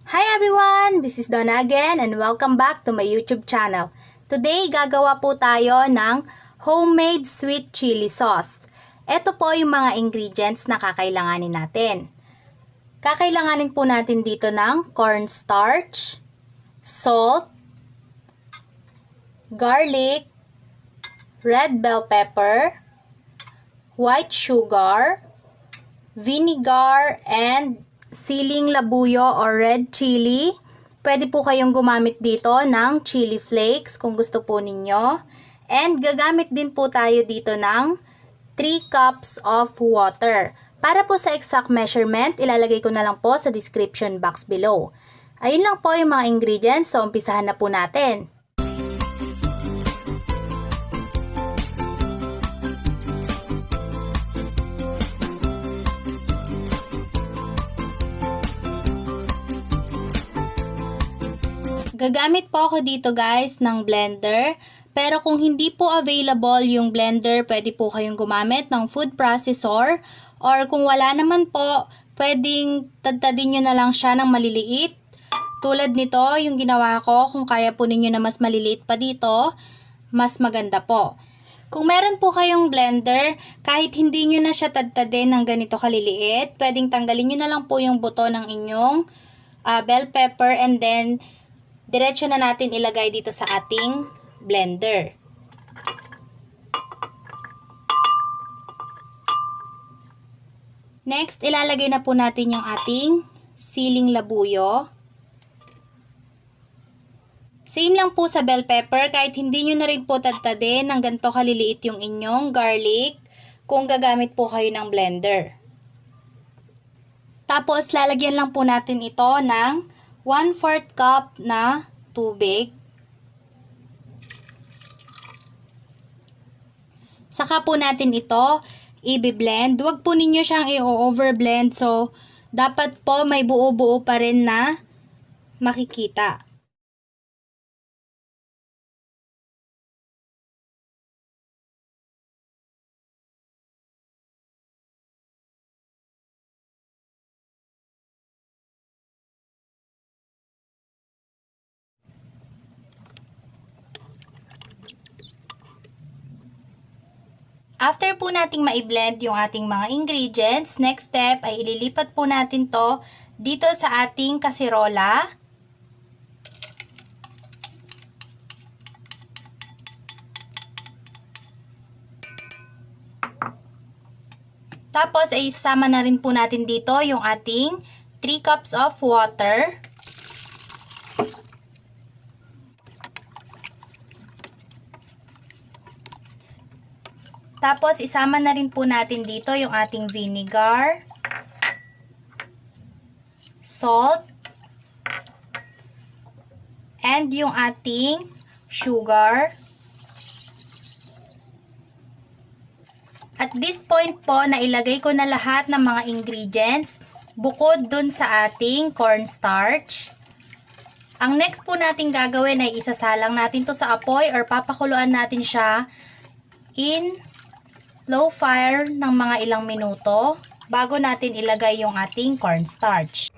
Hi everyone! This is Donna again and welcome back to my YouTube channel. Today, gagawa po tayo ng homemade sweet chili sauce. Ito po yung mga ingredients na kakailanganin natin. Kakailanganin po natin dito ng cornstarch, salt, garlic, red bell pepper, white sugar, vinegar, and siling labuyo or red chili. Pwede po kayong gumamit dito ng chili flakes kung gusto po ninyo. And gagamit din po tayo dito ng 3 cups of water. Para po sa exact measurement, ilalagay ko na lang po sa description box below. Ayun lang po yung mga ingredients, so umpisahan na po natin. Gagamit po ako dito guys ng blender, pero kung hindi po available yung blender, pwede po kayong gumamit ng food processor, or kung wala naman po, pwedeng tadtadin nyo na lang siya ng maliliit. Tulad nito, yung ginawa ko, kung kaya po ninyo na mas maliliit pa dito, mas maganda po. Kung meron po kayong blender, kahit hindi nyo na siya tadtadin ng ganito kaliliit, pwedeng tanggalin nyo na lang po yung buto ng inyong bell pepper and then diretso na natin ilagay dito sa ating blender. Next, ilalagay na po natin yung ating siling labuyo. Same lang po sa bell pepper, kahit hindi nyo na rin po tadtadin ng ganito kaliliit yung inyong garlic kung gagamit po kayo ng blender. Tapos, lalagyan lang po natin ito ng 1/4 cup na tubig. Saka po natin ito i-blend. Huwag po ninyo siyang i-overblend. So, dapat po may buo-buo pa rin na makikita. After po nating ma-blend yung ating mga ingredients, next step ay ililipat po natin to dito sa ating kasirola. Tapos ay isasama na rin po natin dito yung ating 3 cups of water. Tapos, isama na rin po natin dito yung ating vinegar, salt, and yung ating sugar. At this point po, nailagay ko na lahat ng mga ingredients bukod dun sa ating cornstarch. Ang next po natin gagawin ay isasalang natin to sa apoy or papakuluan natin siya in low fire ng mga ilang minuto bago natin ilagay yung ating cornstarch.